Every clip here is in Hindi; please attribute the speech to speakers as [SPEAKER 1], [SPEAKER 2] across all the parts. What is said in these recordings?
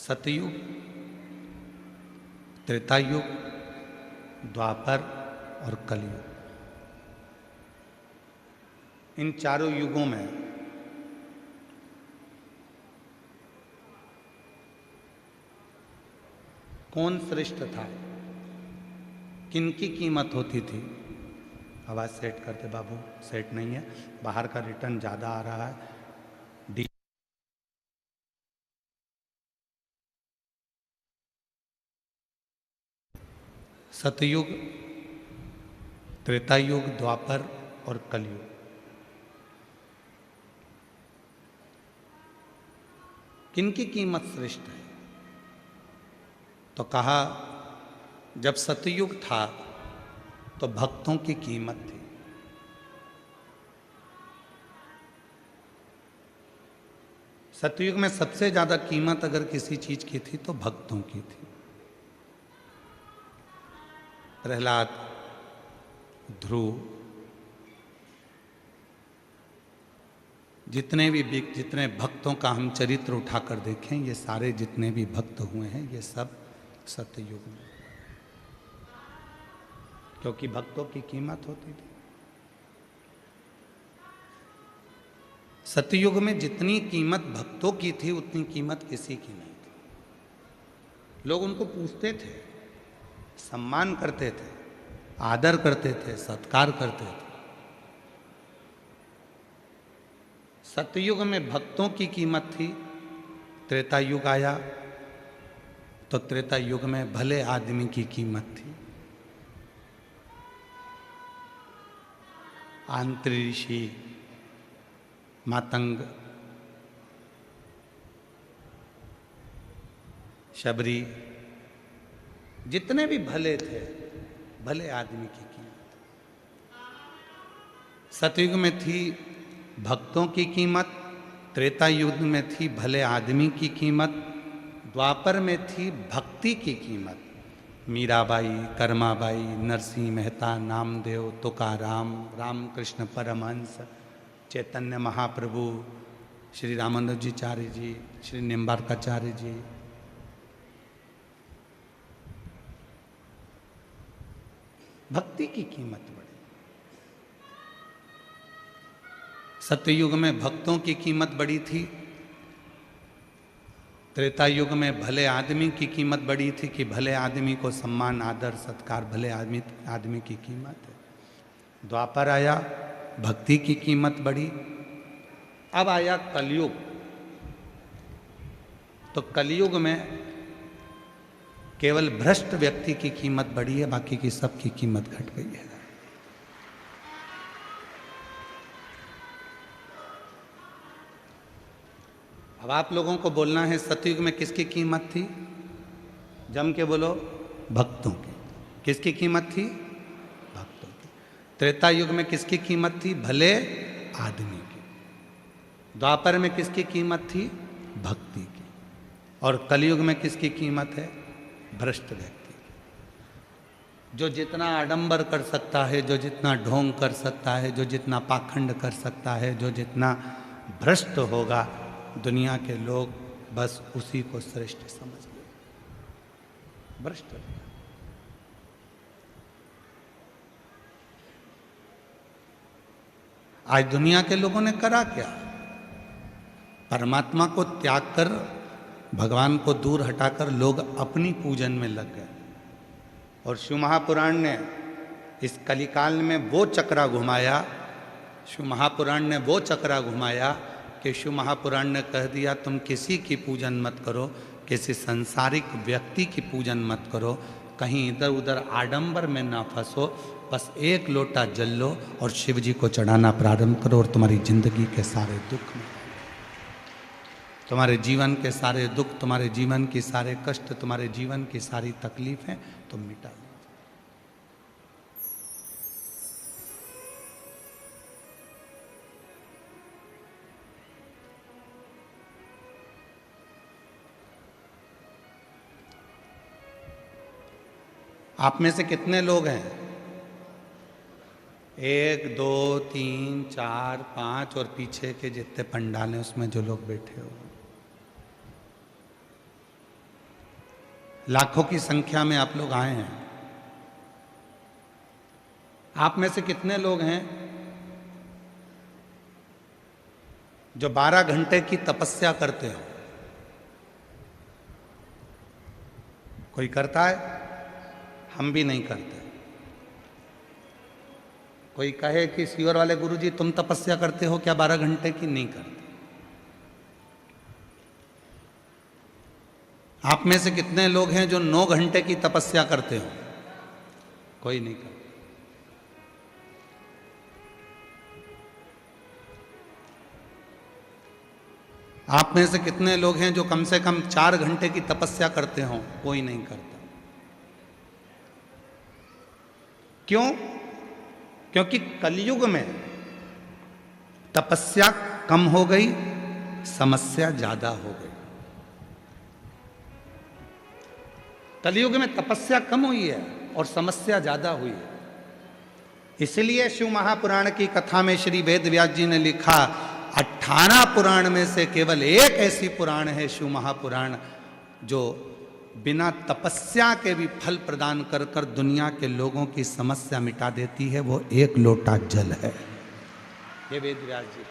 [SPEAKER 1] सतयुग, त्रेतायुग, द्वापर और कलयुग, इन चारों युगों में कौन श्रेष्ठ था, किनकी कीमत होती थी? आवाज सेट करते बाबू, सेट नहीं है, बाहर का रिटर्न ज्यादा आ रहा है। सतयुग, त्रेतायुग, द्वापर और कलयुग, किनकी कीमत श्रेष्ठ है? तो कहा जब सतयुग था तो भक्तों की कीमत थी। सतयुग में सबसे ज्यादा कीमत अगर किसी चीज की थी तो भक्तों की थी। प्रहलाद, ध्रुव, जितने भक्तों का हम चरित्र उठाकर देखें, ये सारे जितने भी भक्त हुए हैं ये सब सतयुग में, क्योंकि भक्तों की कीमत होती थी। सतयुग में जितनी कीमत भक्तों की थी उतनी कीमत किसी की नहीं थी। लोग उनको पूछते थे, सम्मान करते थे, आदर करते थे, सत्कार करते थे। सतयुग में भक्तों की कीमत थी। त्रेता युग आया तो त्रेता युग में भले आदमी की कीमत थी। आंत्री ऋषि, मातंग, शबरी, जितने भी भले थे, भले आदमी की कीमत। सतयुग में थी भक्तों की कीमत, त्रेता युग में थी भले आदमी की कीमत, द्वापर में थी भक्ति की कीमत। मीराबाई, कर्माबाई, नरसिंह मेहता, नामदेव, तुकाराम, रामकृष्ण परमहंस, चैतन्य महाप्रभु, श्री रामानुजाचार्य जी, श्री निम्बार्काचार्य जी, भक्ति की कीमत बढ़ी। सत्ययुग में भक्तों की कीमत बड़ी थी। त्रेता युग में भले आदमी की कीमत बड़ी थी कि भले आदमी को सम्मान, आदर, सत्कार, भले आदमी की कीमत है। द्वापर आया, भक्ति की कीमत बढ़ी। अब आया कलयुग, तो कलयुग में केवल भ्रष्ट व्यक्ति की कीमत बढ़ी है, बाकी की सबकी कीमत घट गई है। अब आप लोगों को बोलना है सतयुग में किसकी कीमत थी? जम के बोलो, भक्तों की। किसकी कीमत थी? भक्तों की। त्रेता युग में किसकी कीमत थी? भले आदमी की। द्वापर में किसकी कीमत थी? भक्ति की। और कलयुग में किसकी कीमत है? भ्रष्ट व्यक्ति की। जो जितना आडंबर कर सकता है, जो जितना ढोंग कर सकता है, जो जितना पाखंड कर सकता है, जो जितना भ्रष्ट होगा, दुनिया के लोग बस उसी को श्रेष्ठ समझ लें। भ्रष्ट। आज दुनिया के लोगों ने करा क्या? परमात्मा को त्याग कर, भगवान को दूर हटाकर लोग अपनी पूजन में लग गए। और शिव महापुराण ने इस कलिकाल में वो चक्रा घुमाया, शिव महापुराण ने वो चक्रा घुमाया कि शिव महापुराण ने कह दिया तुम किसी की पूजन मत करो, किसी संसारिक व्यक्ति की पूजन मत करो, कहीं इधर उधर आडंबर में ना फंसो, बस एक लोटा जल लो और शिव जी को चढ़ाना प्रारंभ करो और तुम्हारी जिंदगी के सारे दुख में, तुम्हारे जीवन के सारे दुख, तुम्हारे जीवन की सारे कष्ट, तुम्हारे जीवन की सारी तकलीफें तुम मिटा लो। आप में से कितने लोग हैं? 1, 2, 3, 4, 5 और पीछे के जितने पंडाल हैं उसमें जो लोग बैठे हो, लाखों की संख्या में आप लोग आए हैं। आप में से कितने लोग हैं जो 12 घंटे की तपस्या करते हो? कोई करता है? हम भी नहीं करते। कोई कहे कि सीवर वाले गुरुजी तुम तपस्या करते हो क्या 12 घंटे की? नहीं करते। आप में से कितने लोग हैं जो 9 घंटे की तपस्या करते हो? कोई नहीं करता। आप में से कितने लोग हैं जो कम से कम 4 घंटे की तपस्या करते हो? कोई नहीं करता। क्यों? क्योंकि कलयुग में तपस्या कम हो गई, समस्या ज्यादा हो गई। कलयुग में तपस्या कम हुई है और समस्या ज्यादा हुई है। इसलिए शिव महापुराण की कथा में श्री वेद व्यास जी ने लिखा, 18 पुराण में से केवल एक ऐसी पुराण है शिव महापुराण जो बिना तपस्या के भी फल प्रदान कर कर दुनिया के लोगों की समस्या मिटा देती है। वो एक लोटा जल है। ये वेद व्यास जी।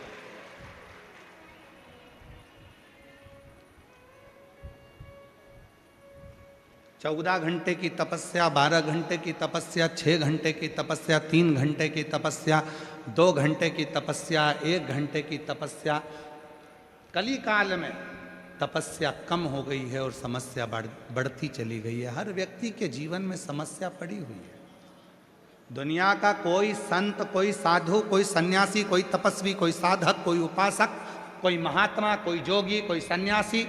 [SPEAKER 1] 14 घंटे की तपस्या, 12 घंटे की तपस्या, 6 घंटे की तपस्या, 3 घंटे की तपस्या, 2 घंटे की तपस्या, 1 घंटे की तपस्या। कली काल में तपस्या कम हो गई है और समस्या बढ़ती चली गई है। हर व्यक्ति के जीवन में समस्या पड़ी हुई है। दुनिया का कोई संत, कोई साधु, कोई सन्यासी, कोई तपस्वी, कोई साधक, कोई उपासक, कोई महात्मा, कोई जोगी, कोई सन्यासी,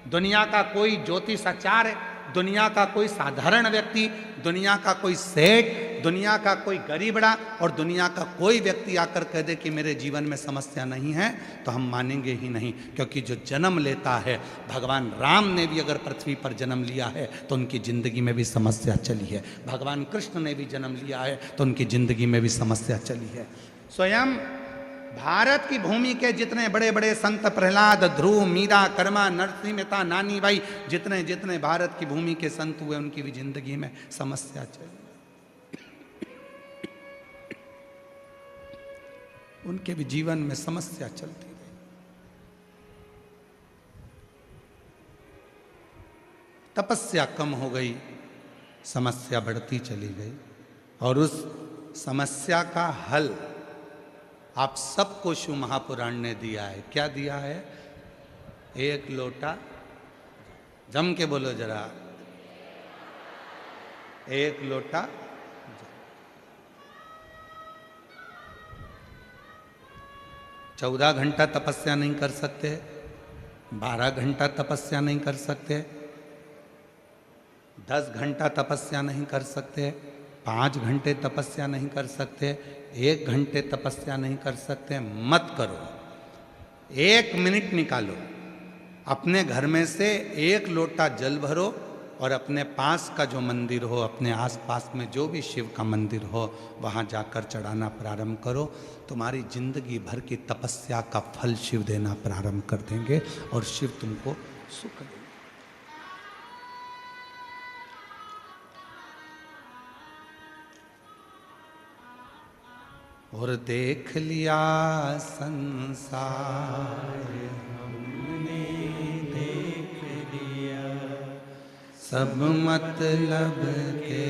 [SPEAKER 1] दुनिया का कोई ज्योतिषाचार्य, दुनिया का कोई साधारण व्यक्ति, दुनिया का कोई सेठ, दुनिया का कोई गरीबड़ा और दुनिया का कोई व्यक्ति आकर कह दे कि मेरे जीवन में समस्या नहीं है, तो हम मानेंगे ही नहीं। क्योंकि जो जन्म लेता है, भगवान राम ने भी अगर पृथ्वी पर जन्म लिया है तो उनकी जिंदगी में भी समस्या चली है। भगवान कृष्ण ने भी जन्म लिया है तो उनकी जिंदगी में भी समस्या चली है। स्वयं भारत की भूमि के जितने बड़े बड़े संत, प्रहलाद, ध्रुव, मीरा, कर्मा, नरसिंह मेहता, नानी भाई, जितने जितने भारत की भूमि के संत हुए, उनकी भी जिंदगी में समस्या चली, उनके भी जीवन में समस्या चलती रही। तपस्या कम हो गई, समस्या बढ़ती चली गई। और उस समस्या का हल आप सबको शिव महापुराण ने दिया है। क्या दिया है? एक लोटा, जम के बोलो जरा, एक लोटा। 14 घंटा तपस्या नहीं कर सकते, 12 घंटा तपस्या नहीं कर सकते, 10 घंटा तपस्या नहीं कर सकते, 5 घंटे तपस्या नहीं कर सकते, 1 घंटे तपस्या नहीं कर सकते। मत करो, 1 मिनट निकालो, अपने घर में से 1 लोटा जल भरो और अपने पास का जो मंदिर हो, अपने आसपास में जो भी शिव का मंदिर हो, वहाँ जाकर चढ़ाना प्रारंभ करो। तुम्हारी जिंदगी भर की तपस्या का फल शिव देना प्रारंभ कर देंगे और शिव तुमको सुख देंगे। और देख लिया संसार हमने, देख लिया सब मतलब के